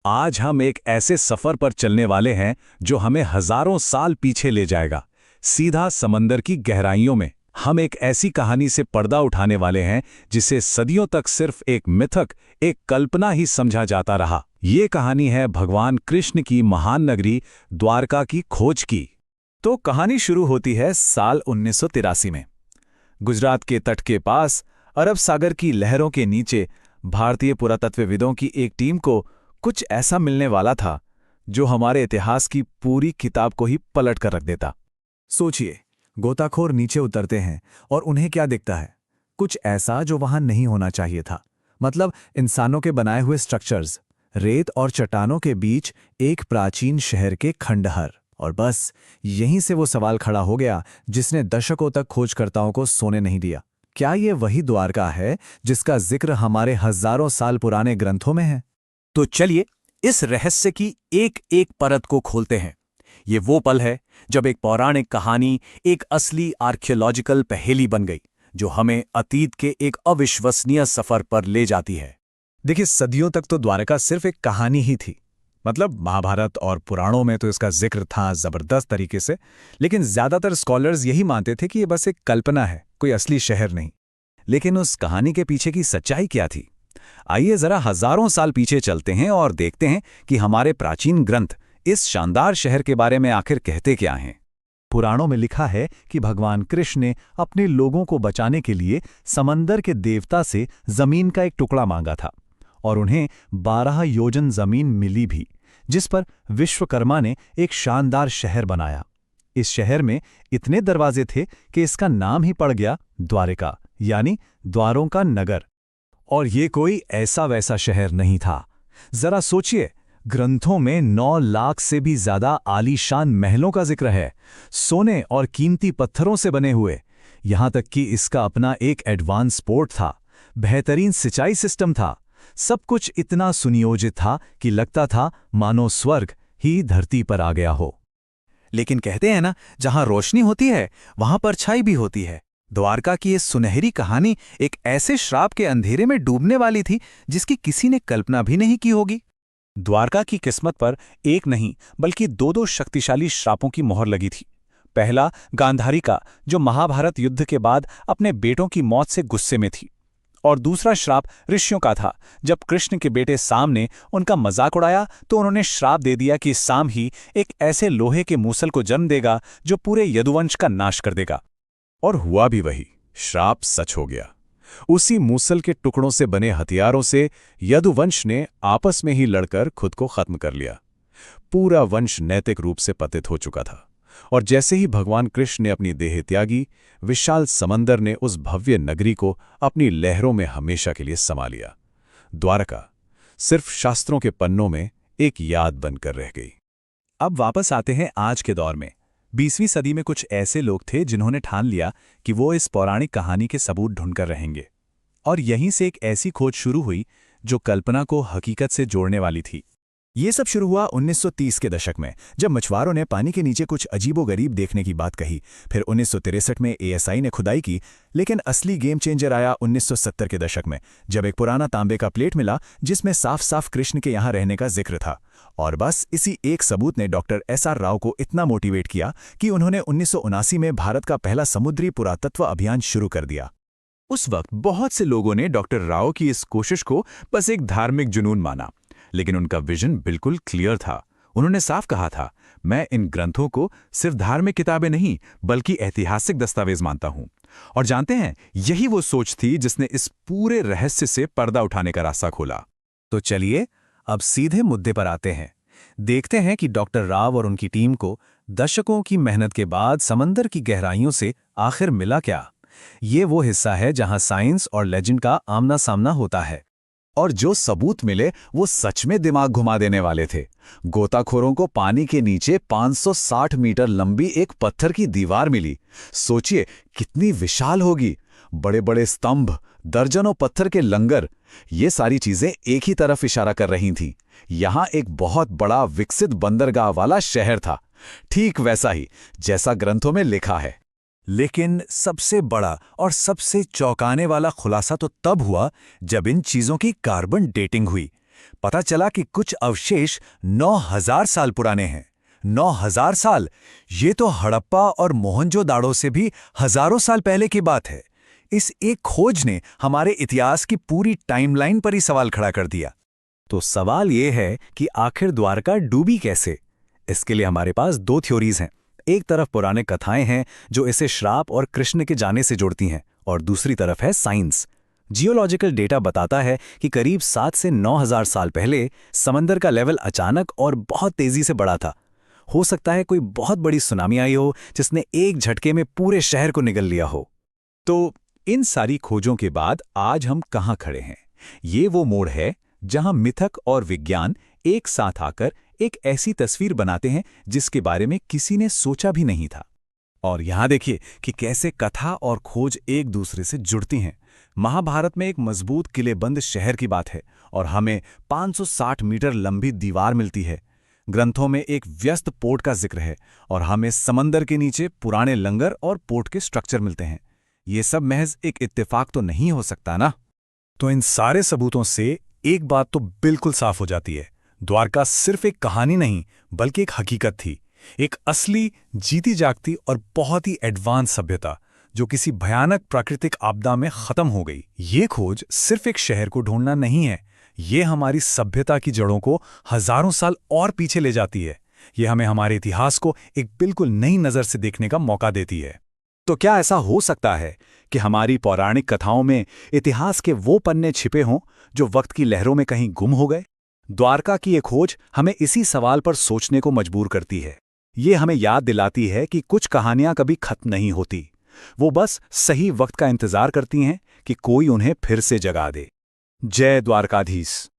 आज हम एक ऐसे सफर पर चलने वाले हैं जो हमें हजारों साल पीछे ले जाएगा, सीधा समंदर की गहराइयों में। हम एक ऐसी कहानी से पर्दा उठाने वाले हैं जिसे सदियों तक सिर्फ एक मिथक, एक कल्पना ही समझा जाता रहा। ये कहानी है भगवान कृष्ण की महान नगरी द्वारका की खोज की। तो कहानी शुरू होती है साल 1983 में। गुजरात के तट के पास अरब सागर की लहरों के नीचे भारतीय पुरातत्वविदों की एक टीम को कुछ ऐसा मिलने वाला था जो हमारे इतिहास की पूरी किताब को ही पलट कर रख देता। सोचिए, गोताखोर नीचे उतरते हैं और उन्हें क्या दिखता है? कुछ ऐसा जो वहां नहीं होना चाहिए था। मतलब इंसानों के बनाए हुए स्ट्रक्चर्स, रेत और चट्टानों के बीच एक प्राचीन शहर के खंडहर। और बस यहीं से वो सवाल खड़ा हो गया जिसने दशकों तक खोजकर्ताओं को सोने नहीं दिया। क्या ये वही द्वारका है जिसका जिक्र हमारे हजारों साल पुराने ग्रंथों में है? तो चलिए इस रहस्य की एक एक परत को खोलते हैं। ये वो पल है जब एक पौराणिक कहानी एक असली आर्कियोलॉजिकल पहेली बन गई, जो हमें अतीत के एक अविश्वसनीय सफर पर ले जाती है। देखिए, सदियों तक तो द्वारका सिर्फ एक कहानी ही थी। मतलब महाभारत और पुराणों में तो इसका जिक्र था जबरदस्त तरीके से, लेकिन ज्यादातर स्कॉलर्स यही मानते थे कि ये बस एक कल्पना है, कोई असली शहर नहीं। लेकिन उस कहानी के पीछे की सच्चाई क्या थी? आइए जरा हजारों साल पीछे चलते हैं और देखते हैं कि हमारे प्राचीन ग्रंथ इस शानदार शहर के बारे में आखिर कहते क्या हैं। पुराणों में लिखा है कि भगवान कृष्ण ने अपने लोगों को बचाने के लिए समंदर के देवता से जमीन का एक टुकड़ा मांगा था, और उन्हें 12 योजन जमीन मिली भी, जिस पर विश्वकर्मा ने एक शानदार शहर बनाया। इस शहर में इतने दरवाजे थे कि इसका नाम ही पड़ गया द्वारिका, यानी द्वारों का नगर। और ये कोई ऐसा वैसा शहर नहीं था। जरा सोचिए, ग्रंथों में 9 लाख से भी ज्यादा आलीशान महलों का जिक्र है, सोने और कीमती पत्थरों से बने हुए। यहां तक कि इसका अपना एक एडवांस पोर्ट था, बेहतरीन सिंचाई सिस्टम था। सब कुछ इतना सुनियोजित था कि लगता था मानो स्वर्ग ही धरती पर आ गया हो। लेकिन कहते हैं ना, जहां रोशनी होती है वहां परछाई भी होती है। द्वारका की ये सुनहरी कहानी एक ऐसे श्राप के अंधेरे में डूबने वाली थी जिसकी किसी ने कल्पना भी नहीं की होगी। द्वारका की किस्मत पर एक नहीं बल्कि दो शक्तिशाली श्रापों की मोहर लगी थी। पहला गांधारी का, जो महाभारत युद्ध के बाद अपने बेटों की मौत से गुस्से में थी। और दूसरा श्राप ऋषियों का था। जब कृष्ण के बेटे साम ने उनका मजाक उड़ाया तो उन्होंने श्राप दे दिया कि साम ही एक ऐसे लोहे के मूसल को जन्म देगा जो पूरे यदुवंश का नाश कर देगा। और हुआ भी वही, श्राप सच हो गया। उसी मूसल के टुकड़ों से बने हथियारों से यदुवंश ने आपस में ही लड़कर खुद को खत्म कर लिया। पूरा वंश नैतिक रूप से पतित हो चुका था। और जैसे ही भगवान कृष्ण ने अपनी देह त्यागी, विशाल समंदर ने उस भव्य नगरी को अपनी लहरों में हमेशा के लिए समा लिया। द्वारका सिर्फ शास्त्रों के पन्नों में एक याद बनकर रह गई। अब वापस आते हैं आज के दौर में। 20वीं सदी में कुछ ऐसे लोग थे जिन्होंने ठान लिया कि वो इस पौराणिक कहानी के सबूत ढूंढकर रहेंगे। और यहीं से एक ऐसी खोज शुरू हुई जो कल्पना को हकीकत से जोड़ने वाली थी। ये सब शुरू हुआ 1930 के दशक में, जब मछुआरों ने पानी के नीचे कुछ अजीबोगरीब देखने की बात कही। फिर 1963 में एएसआई ने खुदाई की। लेकिन असली गेम चेंजर आया 1970 के दशक में, जब एक पुराना तांबे का प्लेट मिला जिसमें साफ साफ कृष्ण के यहाँ रहने का जिक्र था। और बस इसी एक सबूत ने डॉक्टर एसआर राव को इतना मोटिवेट किया कि उन्होंने 1979 में भारत का पहला समुद्री पुरातत्व अभियान शुरू कर दिया। उस वक्त बहुत से लोगों ने डॉक्टर राव की इस कोशिश को बस एक धार्मिक जुनून माना, लेकिन उनका विजन बिल्कुल क्लियर था। उन्होंने साफ कहा था, मैं इन ग्रंथों को सिर्फ धार्मिक किताबें नहीं बल्कि ऐतिहासिक दस्तावेज मानता हूं। और जानते हैं, यही वो सोच थी जिसने इस पूरे रहस्य से पर्दा उठाने का रास्ता खोला। तो चलिए अब सीधे मुद्दे पर आते हैं। देखते हैं कि डॉक्टर राव और उनकी टीम को दशकों की मेहनत के बाद समंदर की गहराइयों से आखिर मिला क्या। ये वो हिस्सा है जहां साइंस और लेजेंड का आमना सामना होता है। और जो सबूत मिले वो सच में दिमाग घुमा देने वाले थे। गोताखोरों को पानी के नीचे 560 मीटर लंबी एक पत्थर की दीवार मिली। सोचिए कितनी विशाल होगी। बड़े बड़े स्तंभ, दर्जनों पत्थर के लंगर, ये सारी चीजें एक ही तरफ इशारा कर रही थीं। यहां एक बहुत बड़ा विकसित बंदरगाह वाला शहर था, ठीक वैसा ही जैसा ग्रंथों में लिखा है। लेकिन सबसे बड़ा और सबसे चौंकाने वाला खुलासा तो तब हुआ जब इन चीजों की कार्बन डेटिंग हुई। पता चला कि कुछ अवशेष 9000 साल पुराने हैं। 9000 साल, ये तो हड़प्पा और मोहनजोदाड़ो से भी हजारों साल पहले की बात है। इस एक खोज ने हमारे इतिहास की पूरी टाइमलाइन पर ही सवाल खड़ा कर दिया। तो सवाल ये है कि आखिर द्वारका डूबी कैसे? इसके लिए हमारे पास दो थ्योरीज हैं। एक तरफ पुराने कथाएं हैं जो इसे श्राप और कृष्ण के जाने से जोड़ती हैं, और दूसरी तरफ है साइंस। जियोलॉजिकल डेटा बताता है कि करीब 7 से 9000 साल पहले समंदर का लेवल अचानक और बहुत तेजी से बढ़ा था। हो सकता है कोई बहुत बड़ी सुनामी आई हो जिसने एक झटके में पूरे शहर को निगल लिया हो। तो इन सारी खोजों के बाद आज हम कहाँ खड़े हैं? ये वो मोड़ है जहां मिथक और विज्ञान एक साथ आकर एक ऐसी तस्वीर बनाते हैं जिसके बारे में किसी ने सोचा भी नहीं था। और यहां देखिए कि कैसे कथा और खोज एक दूसरे से जुड़ती हैं। महाभारत में एक मजबूत किलेबंद शहर की बात है और हमें 560 मीटर लंबी दीवार मिलती है। ग्रंथों में एक व्यस्त पोर्ट का जिक्र है और हमें समंदर के नीचे पुराने लंगर और पोर्ट के स्ट्रक्चर मिलते हैं। ये सब महज एक इत्तेफाक तो नहीं हो सकता ना? तो इन सारे सबूतों से एक बात तो बिल्कुल साफ हो जाती है, द्वारका सिर्फ एक कहानी नहीं बल्कि एक हकीकत थी। एक असली, जीती जागती और बहुत ही एडवांस सभ्यता जो किसी भयानक प्राकृतिक आपदा में खत्म हो गई। ये खोज सिर्फ एक शहर को ढूंढना नहीं है, ये हमारी सभ्यता की जड़ों को हजारों साल और पीछे ले जाती है। ये हमें हमारे इतिहास को एक बिल्कुल नई नज़र से देखने का मौका देती है। तो क्या ऐसा हो सकता है कि हमारी पौराणिक कथाओं में इतिहास के वो पन्ने छिपे हों जो वक्त की लहरों में कहीं गुम हो गए? द्वारका की ये खोज हमें इसी सवाल पर सोचने को मजबूर करती है। ये हमें याद दिलाती है कि कुछ कहानियां कभी खत्म नहीं होती, वो बस सही वक्त का इंतजार करती हैं कि कोई उन्हें फिर से जगा दे। जय द्वारकाधीश।